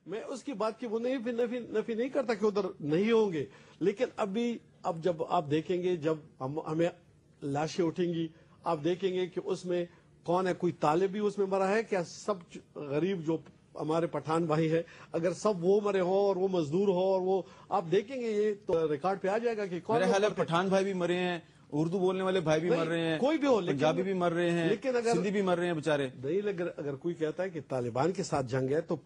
میں اس کی بات کی وہ نفی نہیں کرتا کہ ادھر نہیں ہوں گے، لیکن اب جب آپ دیکھیں گے، جب ہمیں لاشیں اٹھیں گی، آپ دیکھیں گے کہ اس میں کون ہے، کوئی طالب بھی اس میں مرا ہے کیا؟ سب غریب جو ہمارے پٹھان بھائی ہیں، اگر سب وہ مرے ہوں اور وہ مزدور ہو اور وہ، آپ دیکھیں گے یہ تو ریکارڈ پہ آ جائے گا کہ کون. میرے خیال ہے پٹھان بھائی بھی مرے ہیں، اردو بولنے والے بھائی بھی مر رہے ہیں، کوئی بھی ہو، پنجابی بھی مر رہے ہیں، لیکن اگر سندھی بھی مر رہے ہیں بےچارے. نہیں، اگر کوئی کہتا ہے کہ طالبان کے ساتھ جنگ ہے تو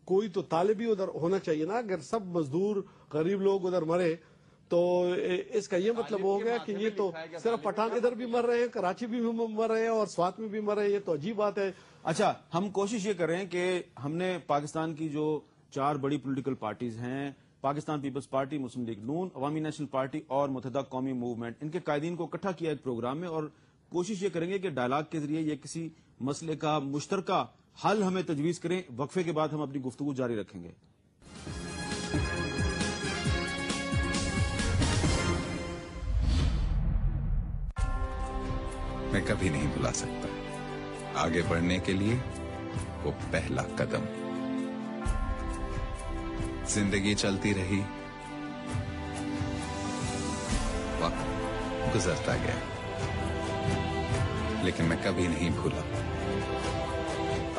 کوئی تو طالب بھی ادھر ہونا چاہیے نا. اگر سب مزدور غریب لوگ ادھر مرے تو اس کا یہ مطلب ہو گیا کہ یہ تو صرف پٹھان ادھر بھی مر رہے ہیں، کراچی بھی مر رہے ہیں اور سوات میں بھی مر رہے ہیں. یہ تو عجیب بات ہے. اچھا، ہم کوشش یہ کر رہے ہیں کہ ہم نے پاکستان کی جو 4 بڑی پولیٹیکل پارٹیز ہیں، پاکستان پیپلز پارٹی، مسلم لیگ نون، عوامی نیشنل پارٹی اور متحدہ قومی موومنٹ، ان کے قائدین کو اکٹھا کیا ایک پروگرام میں، اور کوشش یہ کریں گے کہ ڈائلاگ کے ذریعے یہ کسی مسئلے کا مشترکہ حل ہمیں تجویز کریں. وقفے کے بعد ہم اپنی گفتگو جاری رکھیں گے. میں کبھی نہیں بھلا سکتا آگے بڑھنے کے لیے وہ پہلا قدم. زندگی چلتی رہی، وقت گزرتا گیا، لیکن میں کبھی نہیں بھولا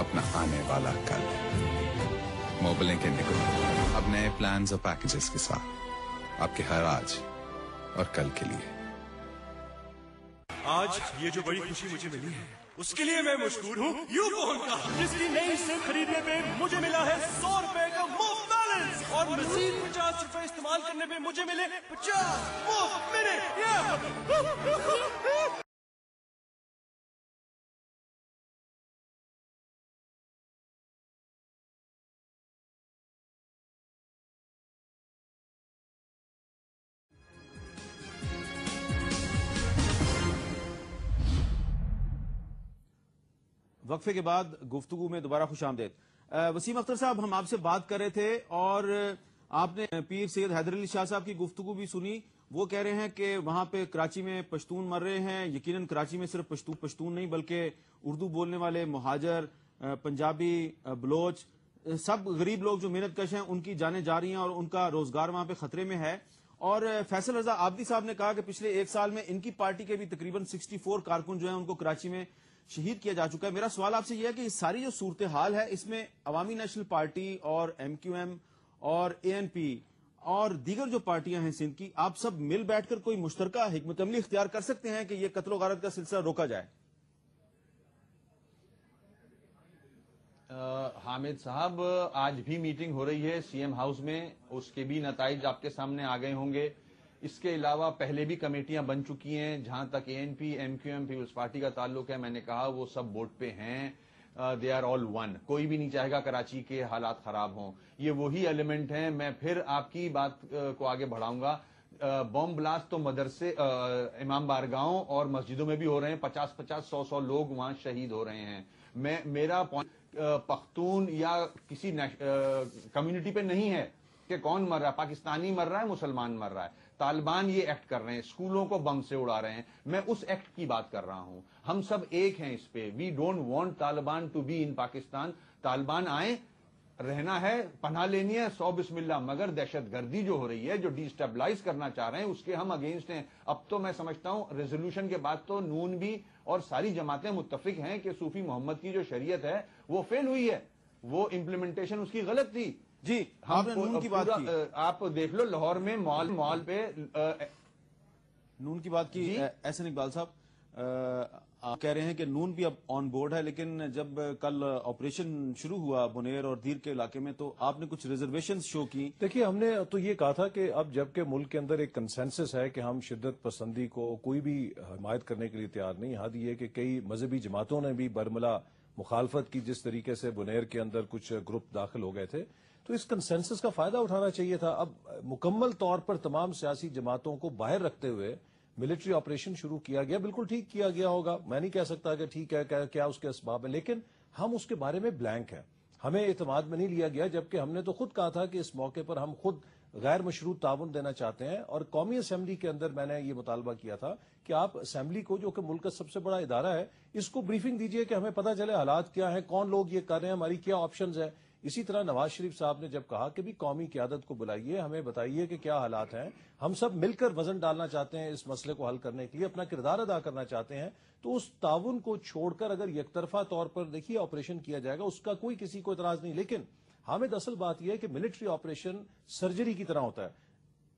اپنا آنے والا کل. موبلنگ انڈیگو اب نئے پلانز اور پیکیجز کے ساتھ آپ کے ہر آج اور کل کے لیے. آج یہ جو بڑی خوشی مجھے ملی ہے اس کے لیے میں مشکور ہوں یو فون کا، جس کی نئی سم خریدنے پہ مجھے ملا ہے 100 روپے کا مفت بیلنس اور مزید 50 روپے استعمال کرنے پہ مجھے ملے 50 مفت منٹ. وقفے کے بعد گفتگو میں دوبارہ خوش آمدید. وسیم اختر صاحب، ہم آپ سے بات کر رہے تھے اور آپ نے پیر سید حیدر علی شاہ صاحب کی گفتگو بھی سنی. وہ کہہ رہے ہیں کہ وہاں پہ کراچی میں پشتون مر رہے ہیں. یقیناً کراچی میں صرف پشتون نہیں بلکہ اردو بولنے والے مہاجر، پنجابی، بلوچ، سب غریب لوگ جو محنت کش ہیں ان کی جانیں جا رہی ہیں اور ان کا روزگار وہاں پہ خطرے میں ہے. اور فیصل رضا عابدی صاحب نے کہا کہ پچھلے 1 سال میں ان کی پارٹی کے بھی تقریباً 64 کارکن جو ہیں ان کو کراچی میں شہید کیا جا چکا ہے. میرا سوال آپ سے یہ ہے کہ یہ ساری جو صورتحال ہے اس میں عوامی نیشنل پارٹی اور ایم کیو ایم اور اے این پی اور دیگر جو پارٹیاں ہیں سندھ کی، آپ سب مل بیٹھ کر کوئی مشترکہ حکمت عملی اختیار کر سکتے ہیں کہ یہ قتل و غارت کا سلسلہ روکا جائے؟ حامد صاحب، آج بھی میٹنگ ہو رہی ہے سی ایم ہاؤس میں، اس کے بھی نتائج آپ کے سامنے آ گئے ہوں گے. اس کے علاوہ پہلے بھی کمیٹیاں بن چکی ہیں. جہاں تک A N P, M Q M, peoples party کا تعلق ہے، میں نے کہا وہ سب ووٹ پہ ہیں. They are all one. کوئی بھی نہیں چاہے گا کراچی کے حالات خراب ہوں. یہ وہی ایلیمنٹ ہیں. میں پھر آپ کی بات کو آگے بڑھاؤں گا. بم بلاسٹ تو مدرسے، امام بارگاہوں اور مسجدوں میں بھی ہو رہے ہیں. 50-50، 100 لوگ وہاں شہید ہو رہے ہیں. میرا پختون یا کسی کمیونٹی پہ نہیں ہے کہ کون مر رہا ہے، پاکستانی مر رہا ہے، مسلمان مر رہا ہے. طالبان یہ ایکٹ کر رہے ہیں، اسکولوں کو بم سے اڑا رہے ہیں. میں اس ایکٹ کی بات کر رہا ہوں. ہم سب ایک ہیں اس پہ. We don't want Taliban to be in Pakistan. Taliban آئیں، رہنا ہے، پناہ لینی ہے، 100 بسم اللہ. مگر دہشت گردی جو ہو رہی ہے، جو ڈی اسٹیبلائز کرنا چاہ رہے ہیں، اس کے ہم اگینسٹ ہیں. اب تو میں سمجھتا ہوں ریزولوشن کے بعد تو نون بھی اور ساری جماعتیں متفق ہیں کہ صوفی محمد کی جو شریعت ہے وہ فیل ہوئی ہے، وہ امپلیمنٹیشن اس کی غلط تھی. جی، آپ نے نون کی بات کی. آپ دیکھ لو لاہور میں مال پہ نون کی بات کی. احسن اقبال صاحب، آپ کہہ رہے ہیں کہ نون بھی اب آن بورڈ ہے، لیکن جب کل آپریشن شروع ہوا بنیر اور دیر کے علاقے میں تو آپ نے کچھ ریزرویشنز شو کی. دیکھیے، ہم نے تو یہ کہا تھا کہ اب جبکہ ملک کے اندر ایک کنسنسس ہے کہ ہم شدت پسندی کو کوئی بھی حمایت کرنے کے لیے تیار نہیں. حد یہ کہ کئی مذہبی جماعتوں نے بھی برملا مخالفت کی، جس طریقے سے بنیر کے اندر کچھ گروپ داخل ہو گئے تھے، تو اس کنسنسس کا فائدہ اٹھانا چاہیے تھا. اب مکمل طور پر تمام سیاسی جماعتوں کو باہر رکھتے ہوئے ملٹری آپریشن شروع کیا گیا. بالکل ٹھیک کیا گیا ہوگا، میں نہیں کہہ سکتا کہ ٹھیک ہے کیا اس کے اسباب ہیں، لیکن ہم اس کے بارے میں بلینک ہیں. ہمیں اعتماد میں نہیں لیا گیا، جبکہ ہم نے تو خود کہا تھا کہ اس موقع پر ہم خود غیر مشروط تعاون دینا چاہتے ہیں. اور قومی اسمبلی کے اندر میں نے یہ مطالبہ کیا تھا کہ آپ اسمبلی کو، جو کہ ملک کا سب سے بڑا ادارہ ہے، اس کو بریفنگ دیجئے کہ ہمیں پتہ چلے حالات کیا ہیں، کون لوگ یہ کر رہے ہیں، ہماری کیا آپشنز ہیں. اسی طرح نواز شریف صاحب نے جب کہا کہ بھی قومی قیادت کو بلائیے, ہمیں بتائیے کہ کیا حالات ہیں, ہم سب مل کر وزن ڈالنا چاہتے ہیں اس مسئلے کو حل کرنے کے لیے, اپنا کردار ادا کرنا چاہتے ہیں, تو اس تعاون کو چھوڑ کر اگر یک طرفہ طور پر دیکھیے آپریشن کیا جائے گا, اس کا کوئی کسی کو اعتراض نہیں. لیکن حامد اصل بات یہ ہے کہ ملٹری آپریشن سرجری کی طرح ہوتا ہے.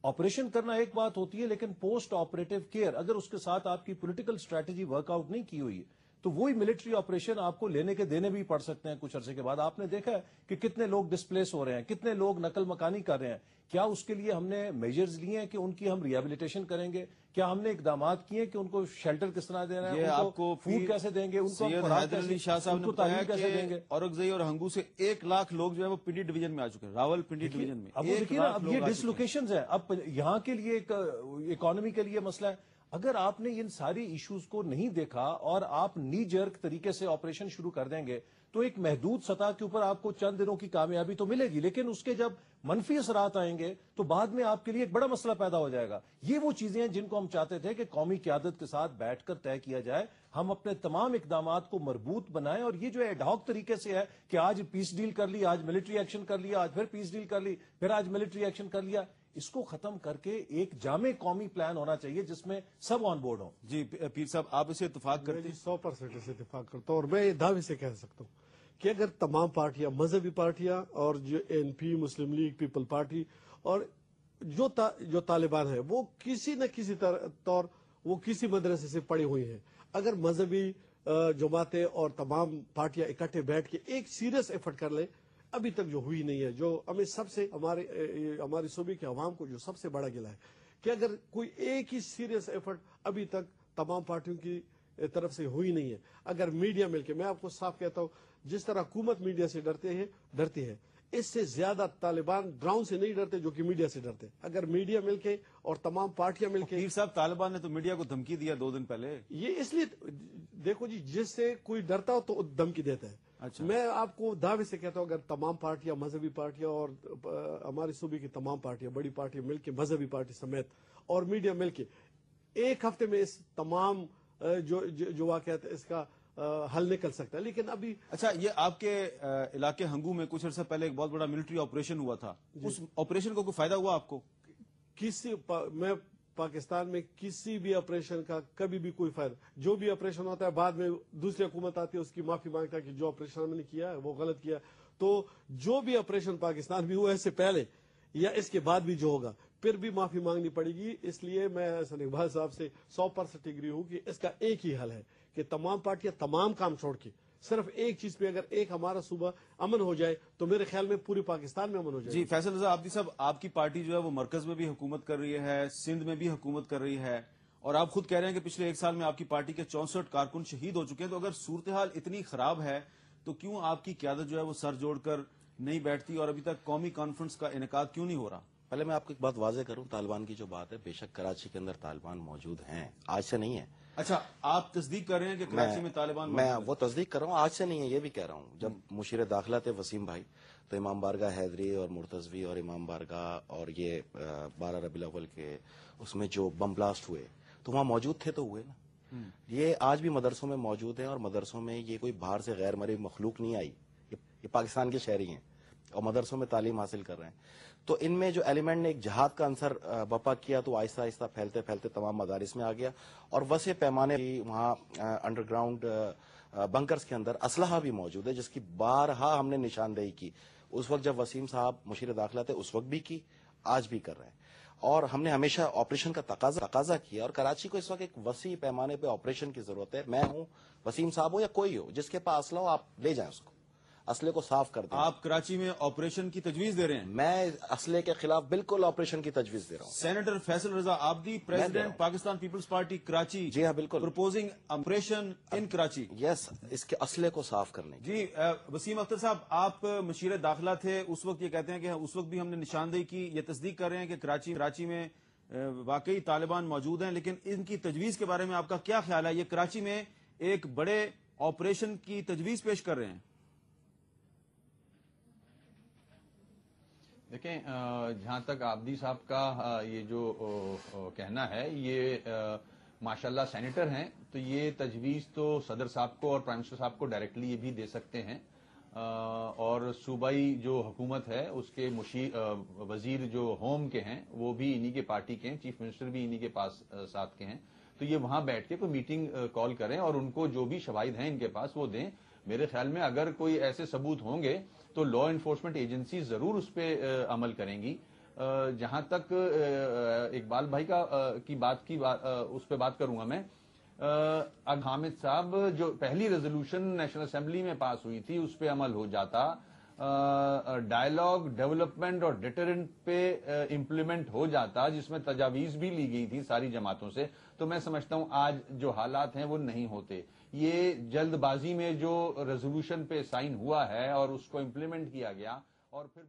آپریشن کرنا ایک بات ہوتی ہے, لیکن پوسٹ آپریٹو کیئر اگر اس کے ساتھ آپ کی پولیٹیکل اسٹریٹجی ورک آؤٹ نہیں کی ہوئی ہے تو وہی ملٹری آپریشن آپ کو لینے کے دینے بھی پڑ سکتے ہیں کچھ عرصے کے بعد. آپ نے دیکھا ہے کہ کتنے لوگ ڈسپلیس ہو رہے ہیں, کتنے لوگ نقل مکانی کر رہے ہیں. کیا اس کے لیے ہم نے میجرز لیے ہیں کہ ان کی ہم ریہیبلیٹیشن کریں گے؟ کیا ہم نے اقدامات کیے کہ ان کو شیلٹر کس طرح دینا ہے, یہ ان آپ کو فوڈ کیسے دیں گے, ان کو سید خوراک حیدر علی کیسے, شاہ صاحب ان نے کو بتایا تعلیم کیسے دیں کہ گے؟ اورنگزئی اور ہنگو سے 1 لاکھ لوگ جو ہے وہ پنڈی ڈویژن میں آ چکے ہیں, راول پنڈی ڈویژن میں. اب وہ دیکھیے نا, اب یہ ڈسلوکیشنز ہیں, اب یہاں کے لیے ایک اکانومی کے لیے مسئلہ ہے. اگر آپ نے ان ساری ایشوز کو نہیں دیکھا اور آپ نی جرک طریقے سے آپریشن شروع کر دیں گے تو ایک محدود سطح کے اوپر آپ کو چند دنوں کی کامیابی تو ملے گی, لیکن اس کے جب منفی اثرات آئیں گے تو بعد میں آپ کے لیے ایک بڑا مسئلہ پیدا ہو جائے گا. یہ وہ چیزیں ہیں جن کو ہم چاہتے تھے کہ قومی قیادت کے ساتھ بیٹھ کر طے کیا جائے, ہم اپنے تمام اقدامات کو مربوط بنائیں. اور یہ جو ایڈ ہاک طریقے سے ہے کہ آج پیس ڈیل کر لی, آج ملٹری ایکشن کر لیا, آج پھر پیس ڈیل کر لی, پھر آج ملٹری ایکشن کر لیا, اس کو ختم کر کے ایک جامع قومی پلان ہونا چاہیے جس میں سب آن بورڈ ہوں. جی پیر صاحب, آپ اسے اتفاق کرتے ہیں؟ 100% سے اتفاق کرتا ہوں, اور میں یہ دعوے سے کہہ سکتا ہوں کہ اگر تمام پارٹیاں, مذہبی پارٹیاں اور جو NP, مسلم لیگ, پیپل پارٹی اور جو طالبان ہیں وہ کسی نہ کسی طور وہ کسی مدرسے سے پڑی ہوئی ہیں, اگر مذہبی جماعتیں اور تمام پارٹیاں اکٹھے بیٹھ کے ایک سیریس ایفرٹ کر لیں, ابھی تک جو ہوئی نہیں ہے, جو ہمیں سب سے ہماری صوبے کے عوام کو جو سب سے بڑا گلہ ہے کہ اگر کوئی ایک ہی سیریس ایفرٹ ابھی تک تمام پارٹیوں کی طرف سے ہوئی نہیں ہے. اگر میڈیا مل کے, میں آپ کو صاف کہتا ہوں, جس طرح حکومت میڈیا سے ڈرتی ہے, اس سے زیادہ طالبان ڈراؤن سے نہیں ڈرتے جو کہ میڈیا سے ڈرتے. اگر میڈیا مل کے اور تمام پارٹیاں مل کے, پیر صاحب طالبان نے تو میڈیا کو دھمکی دیا 2 دن پہلے. یہ اس لیے دیکھو جی, جس سے کوئی ڈرتا ہو تو دھمکی دیتا ہے. اچھا. میں آپ کو دعوے سے کہتا ہوں اگر تمام پارٹیاں, مذہبی پارٹیاں اور ہماری صوبے کی تمام پارٹیاں, بڑی پارٹیاں مل کے, مذہبی پارٹی سمیت اور میڈیا مل کے ایک ہفتے میں اس تمام جو واقعات اس کا حل نکل سکتا ہے. لیکن ابھی اچھا, یہ آپ کے علاقے ہنگو میں کچھ عرصہ پہلے ایک بہت بڑا ملٹری آپریشن ہوا تھا, اس آپریشن کو کوئی فائدہ ہوا آپ کو؟ میں پاکستان میں کسی بھی آپریشن کا کبھی بھی کوئی فائدہ, جو بھی آپریشن ہوتا ہے بعد میں دوسری حکومت آتی ہے اس کی معافی مانگتا ہے کہ جو آپریشن ہم نے کیا ہے وہ غلط کیا. تو جو بھی آپریشن پاکستان میں ہوا ہے اس سے پہلے یا اس کے بعد بھی جو ہوگا پھر بھی معافی مانگنی پڑے گی. اس لیے میں حسن اقبال صاحب سے 100% ایگری ہوں کہ اس کا ایک ہی حل ہے کہ تمام پارٹیاں تمام کام چھوڑ کے صرف ایک چیز پہ, اگر ایک ہمارا صوبہ امن ہو جائے تو میرے خیال میں پوری پاکستان میں امن ہو جائے. جی فیصل رضا عابدی صاحب, آپ کی پارٹی جو ہے وہ مرکز میں بھی حکومت کر رہی ہے, سندھ میں بھی حکومت کر رہی ہے, اور آپ خود کہہ رہے ہیں کہ پچھلے 1 سال میں آپ کی پارٹی کے 64 کارکن شہید ہو چکے ہیں. تو اگر صورتحال اتنی خراب ہے تو کیوں آپ کی قیادت جو ہے وہ سر جوڑ کر نہیں بیٹھتی اور ابھی تک قومی کانفرنس کا انعقاد کیوں نہیں ہو رہا؟ پہلے میں آپ کو ایک بات واضح کروں, طالبان کی جو بات ہے, بے شک کراچی کے اندر طالبان موجود ہیں, آج سے نہیں ہے. اچھا, آپ تصدیق کر رہے ہیں کہ کراچی میں طالبان میں وہ تصدیق کر رہا ہوں, آج سے نہیں ہے, یہ بھی کہہ رہا ہوں. جب مشیر داخلہ تھے وسیم بھائی تو امام بارگاہ حیدری اور مرتضوی اور امام بارگاہ اور یہ 12 ربیع الاول کے اس میں جو بم بلاسٹ ہوئے تو وہاں موجود تھے تو ہوئے نا. یہ آج بھی مدرسوں میں موجود ہیں, اور مدرسوں میں یہ کوئی باہر سے غیر مرئی مخلوق نہیں آئی, یہ پاکستان کے شہری ہیں اور مدرسوں میں تعلیم حاصل کر رہے ہیں. تو ان میں جو ایلیمنٹ نے ایک جہاد کا عنصر بپا کیا تو آہستہ آہستہ پھیلتے پھیلتے تمام مدارس میں آ گیا, اور وسیع پیمانے وہاں انڈر گراؤنڈ بنکرز کے اندر اسلحہ بھی موجود ہے جس کی بارہا ہم نے نشاندہی کی. اس وقت جب وسیم صاحب مشیر داخلہ تھے اس وقت بھی کی, آج بھی کر رہے ہیں, اور ہم نے ہمیشہ آپریشن کا تقاضا کیا. اور کراچی کو اس وقت ایک وسیع پیمانے پہ آپریشن کی ضرورت ہے. میں ہوں, وسیم صاحب ہو یا کوئی ہو, جس کے پاس اسلحہ ہو آپ لے جائیں, اس کو اسلحے کو صاف کر دیں. آپ کراچی میں آپریشن کی تجویز دے رہے ہیں؟ میں اسلحے کے خلاف بالکل آپریشن کی تجویز دے رہا ہوں. Senator Faisal Raza Abidi, president Pakistan peoples party Karachi. جی ہاں بالکل. Proposing operation in Karachi. Yes, اس کے اسلحے کو صاف کرنے کی. جی وسیم اختر صاحب, آپ مشیر داخلہ تھے, اس وقت یہ کہتے ہیں کہ اس وقت بھی ہم نے نشاندہی کی, یہ تصدیق کر رہے ہیں کہ کراچی میں واقعی طالبان موجود ہیں, لیکن ان کی تجویز کے بارے میں آپ کا کیا خیال ہے؟ یہ کراچی میں ایک بڑے آپریشن کی تجویز پیش کر رہے ہیں. دیکھیں, جہاں تک عابدی صاحب کا یہ جو کہنا ہے, یہ ماشاءاللہ سینیٹر ہیں, تو یہ تجویز تو صدر صاحب کو اور پرائم منسٹر صاحب کو ڈائریکٹلی یہ بھی دے سکتے ہیں. اور صوبائی جو حکومت ہے اس کے وزیر جو ہوم کے ہیں وہ بھی انہی کے پارٹی کے ہیں, چیف منسٹر بھی انہی کے پاس ساتھ کے ہیں. تو یہ وہاں بیٹھ کے کوئی میٹنگ کال کریں اور ان کو جو بھی شواہد ہیں ان کے پاس وہ دیں. میرے خیال میں اگر کوئی ایسے ثبوت ہوں گے تو لا انفورسمنٹ ایجنسیز ضرور اس پہ عمل کریں گی. جہاں تک اقبال بھائی اس پہ بات کروں گا میں. حامد صاحب, جو پہلی ریزولوشن نیشنل اسمبلی میں پاس ہوئی تھی اس پہ عمل ہو جاتا, ڈائیلاگ, ڈیولپمنٹ اور ڈیٹرنٹ پہ امپلیمنٹ ہو جاتا, جس میں تجاویز بھی لی گئی تھی ساری جماعتوں سے, تو میں سمجھتا ہوں آج جو حالات ہیں وہ نہیں ہوتے. یہ جلد بازی میں جو ریزولوشن پہ سائن ہوا ہے اور اس کو امپلیمنٹ کیا گیا اور پھر